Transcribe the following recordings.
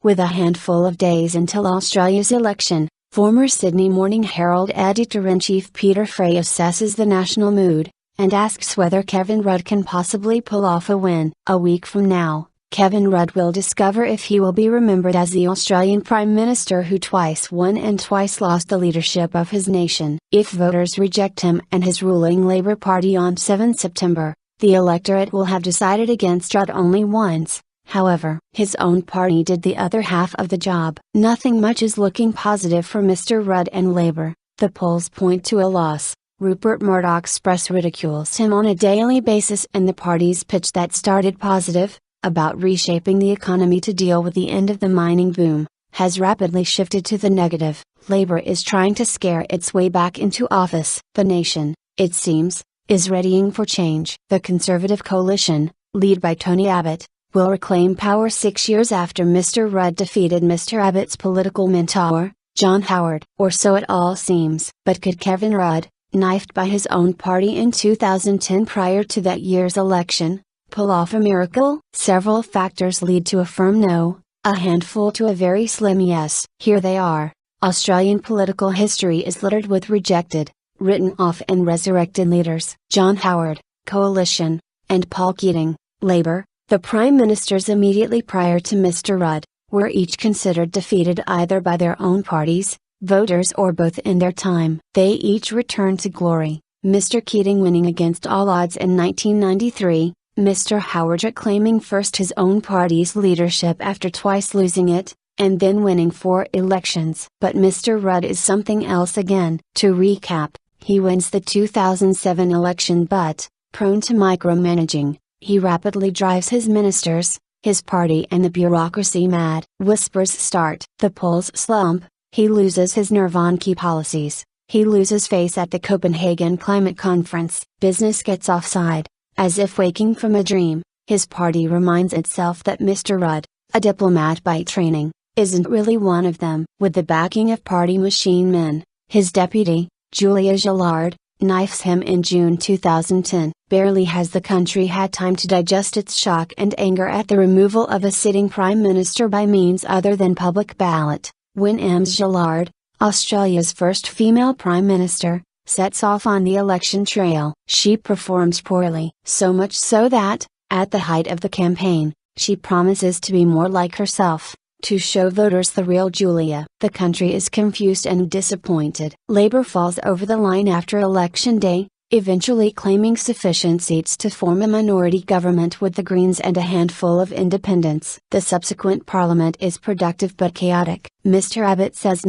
With a handful of days until Australia's election, former Sydney Morning Herald editor-in-chief Peter Fray assesses the national mood, and asks whether Kevin Rudd can possibly pull off a win. A week from now, Kevin Rudd will discover if he will be remembered as the Australian Prime Minister who twice won and twice lost the leadership of his nation. If voters reject him and his ruling Labour Party on 7 September, the electorate will have decided against Rudd only once. However, his own party did the other half of the job. Nothing much is looking positive for Mr. Rudd and Labour. The polls point to a loss. Rupert Murdoch's press ridicules him on a daily basis, and the party's pitch that started positive, about reshaping the economy to deal with the end of the mining boom, has rapidly shifted to the negative. Labour is trying to scare its way back into office. The nation, it seems, is readying for change. The Conservative coalition, led by Tony Abbott, will reclaim power 6 years after Mr. Rudd defeated Mr. Abbott's political mentor, John Howard. Or so it all seems. But could Kevin Rudd, knifed by his own party in 2010 prior to that year's election, pull off a miracle? Several factors lead to a firm no, a handful to a very slim yes. Here they are. Australian political history is littered with rejected, written off and resurrected leaders. John Howard, Coalition, and Paul Keating, Labour, the Prime Ministers immediately prior to Mr. Rudd, were each considered defeated either by their own parties, voters, or both in their time. They each returned to glory, Mr. Keating winning against all odds in 1993, Mr. Howard reclaiming first his own party's leadership after twice losing it, and then winning 4 elections. But Mr. Rudd is something else again. To recap, he wins the 2007 election but, prone to micromanaging, he rapidly drives his ministers, his party and the bureaucracy mad. Whispers start. The polls slump, he loses his nerve on key policies, he loses face at the Copenhagen Climate Conference. Business gets offside. As if waking from a dream, his party reminds itself that Mr. Rudd, a diplomat by training, isn't really one of them. With the backing of party machine men, his deputy, Julia Gillard, knifes him in June 2010. Barely has the country had time to digest its shock and anger at the removal of a sitting prime minister by means other than public ballot, when Ms. Gillard, Australia's first female prime minister, sets off on the election trail. She performs poorly. So much so that, at the height of the campaign, she promises to be more like herself, to show voters the real Julia. The country is confused and disappointed. Labour falls over the line after Election Day, eventually claiming sufficient seats to form a minority government with the Greens and a handful of independents. The subsequent parliament is productive but chaotic. Mr. Abbott says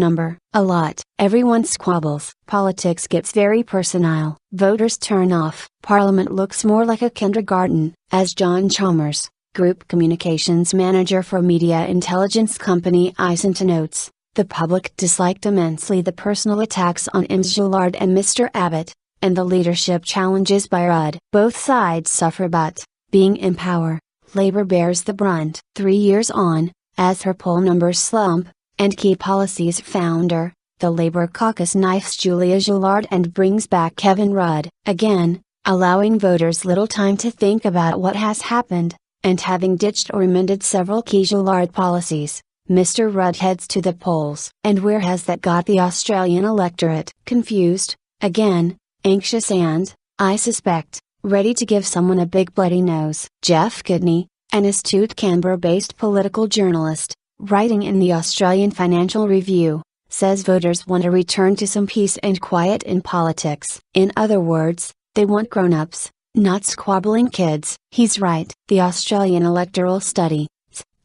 a lot. Everyone squabbles. Politics gets very personal. Voters turn off. Parliament looks more like a kindergarten, as John Chalmers, Group Communications Manager for media intelligence company Isent notes. The public disliked immensely the personal attacks on Ms. Gillard and Mr. Abbott, and the leadership challenges by Rudd. Both sides suffer but, being in power, Labour bears the brunt. 3 years on, as her poll numbers slump, and key policies founder, the Labour caucus knifes Julia Gillard and brings back Kevin Rudd. Again, allowing voters little time to think about what has happened, and having ditched or amended several key Gillard policies, Mr. Rudd heads to the polls. And where has that got the Australian electorate? Confused, again, anxious and, I suspect, ready to give someone a big bloody nose. Jeff Kidney, an astute Canberra-based political journalist, writing in the Australian Financial Review, says voters want a return to some peace and quiet in politics. In other words, they want grown-ups, not squabbling kids. He's right. The Australian Electoral Study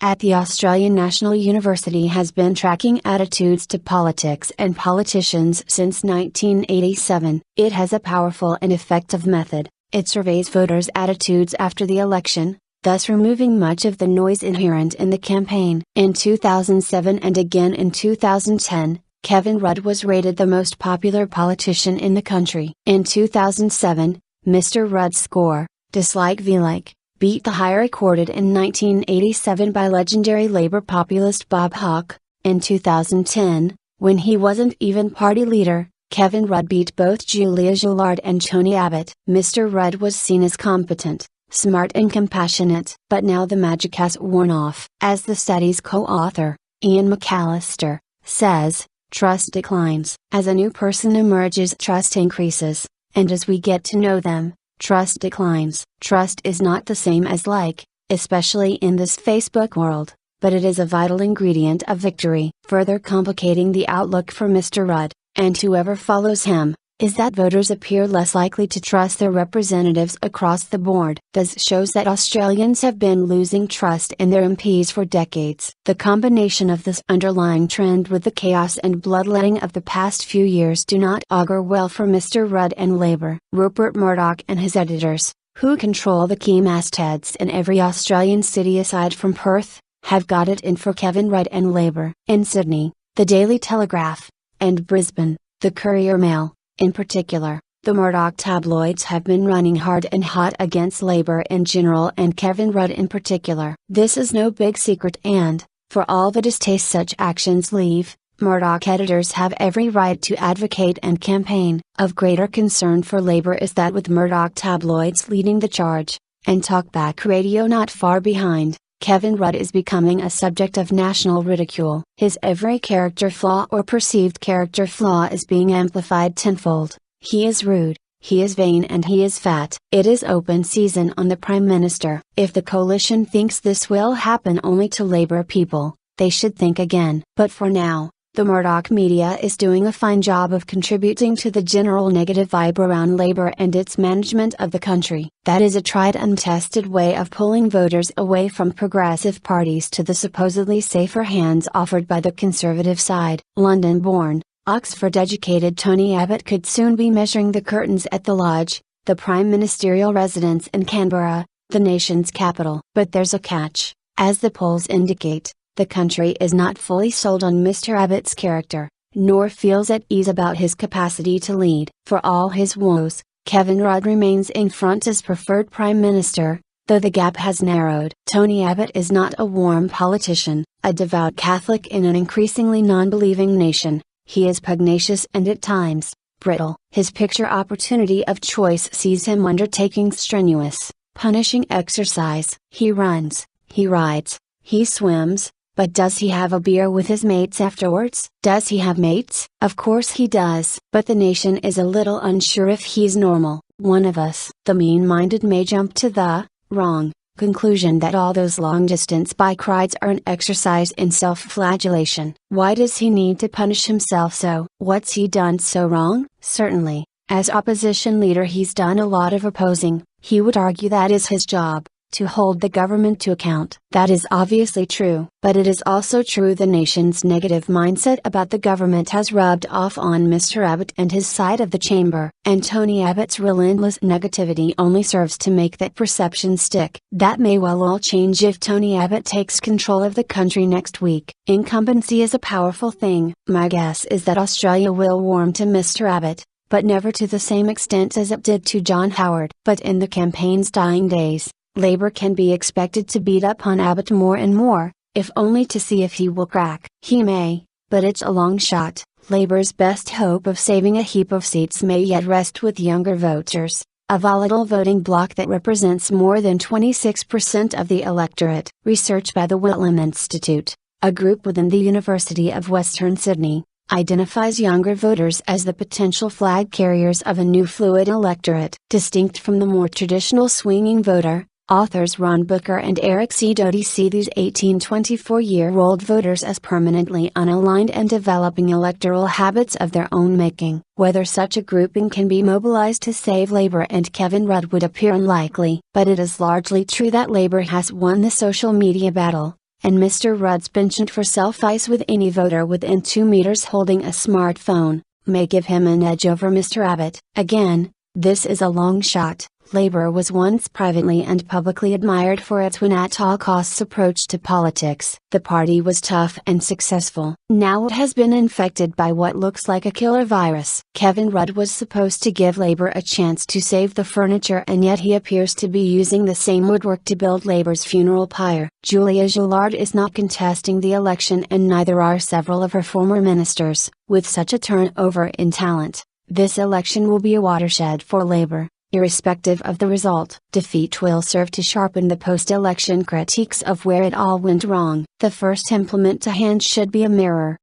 at the Australian National University has been tracking attitudes to politics and politicians since 1987. It has a powerful and effective method. It surveys voters' attitudes after the election, thus removing much of the noise inherent in the campaign. In 2007 and again in 2010, Kevin Rudd was rated the most popular politician in the country. In 2007, Mr. Rudd's score, dislike v like, beat the high recorded in 1987 by legendary Labour populist Bob Hawke. In 2010, when he wasn't even party leader, Kevin Rudd beat both Julia Gillard and Tony Abbott. Mr. Rudd was seen as competent, smart and compassionate. But now the magic has worn off. As the study's co-author, Ian McAllister, says, trust declines. As a new person emerges, trust increases, and as we get to know them, trust declines. Trust is not the same as like, especially in this Facebook world, but it is a vital ingredient of victory. Further complicating the outlook for Mr. Rudd, and whoever follows him, is that voters appear less likely to trust their representatives across the board. This shows that Australians have been losing trust in their MPs for decades. The combination of this underlying trend with the chaos and bloodletting of the past few years do not augur well for Mr. Rudd and Labour. Rupert Murdoch and his editors, who control the key mastheads in every Australian city aside from Perth, have got it in for Kevin Rudd and Labour. In Sydney, the Daily Telegraph, and Brisbane, the Courier Mail, in particular, the Murdoch tabloids have been running hard and hot against Labour in general and Kevin Rudd in particular. This is no big secret and, for all the distaste such actions leave, Murdoch editors have every right to advocate and campaign. Of greater concern for Labour is that with Murdoch tabloids leading the charge, and talkback radio not far behind, Kevin Rudd is becoming a subject of national ridicule. His every character flaw or perceived character flaw is being amplified tenfold. He is rude, he is vain, and he is fat. It is open season on the Prime Minister. If the coalition thinks this will happen only to Labour people, they should think again. But for now, the Murdoch media is doing a fine job of contributing to the general negative vibe around Labour and its management of the country. That is a tried and tested way of pulling voters away from progressive parties to the supposedly safer hands offered by the Conservative side. London-born, Oxford-educated Tony Abbott could soon be measuring the curtains at the Lodge, the prime ministerial residence in Canberra, the nation's capital. But there's a catch. As the polls indicate, the country is not fully sold on Mr. Abbott's character, nor feels at ease about his capacity to lead. For all his woes, Kevin Rudd remains in front as preferred Prime Minister, though the gap has narrowed. Tony Abbott is not a warm politician, a devout Catholic in an increasingly non-believing nation. He is pugnacious and at times, brittle. His picture opportunity of choice sees him undertaking strenuous, punishing exercise. He runs, he rides, he swims. But does he have a beer with his mates afterwards? Does he have mates? Of course he does. But the nation is a little unsure if he's normal. One of us. The mean-minded may jump to the wrong conclusion that all those long-distance bike rides are an exercise in self-flagellation. Why does he need to punish himself so? What's he done so wrong? Certainly, as opposition leader he's done a lot of opposing. He would argue that is his job, to hold the government to account. That is obviously true. But it is also true the nation's negative mindset about the government has rubbed off on Mr. Abbott and his side of the chamber. And Tony Abbott's relentless negativity only serves to make that perception stick. That may well all change if Tony Abbott takes control of the country next week. Incumbency is a powerful thing. My guess is that Australia will warm to Mr. Abbott, but never to the same extent as it did to John Howard. But in the campaign's dying days, Labour can be expected to beat up on Abbott more and more, if only to see if he will crack. He may, but it's a long shot. Labour's best hope of saving a heap of seats may yet rest with younger voters, a volatile voting bloc that represents more than 26% of the electorate. Research by the Whitlam Institute, a group within the University of Western Sydney, identifies younger voters as the potential flag carriers of a new fluid electorate. Distinct from the more traditional swinging voter, authors Ron Booker and Eric C. Doty see these 18-24-year-old voters as permanently unaligned and developing electoral habits of their own making. Whether such a grouping can be mobilized to save Labour and Kevin Rudd would appear unlikely. But it is largely true that Labour has won the social media battle, and Mr. Rudd's penchant for selfies with any voter within 2 meters holding a smartphone, may give him an edge over Mr. Abbott. Again, this is a long shot. Labour was once privately and publicly admired for its win-at-all-costs approach to politics. The party was tough and successful. Now it has been infected by what looks like a killer virus. Kevin Rudd was supposed to give Labour a chance to save the furniture, and yet he appears to be using the same woodwork to build Labour's funeral pyre. Julia Gillard is not contesting the election, and neither are several of her former ministers. With such a turnover in talent, this election will be a watershed for Labour. Irrespective of the result, defeat will serve to sharpen the post-election critiques of where it all went wrong. The first implement to hand should be a mirror,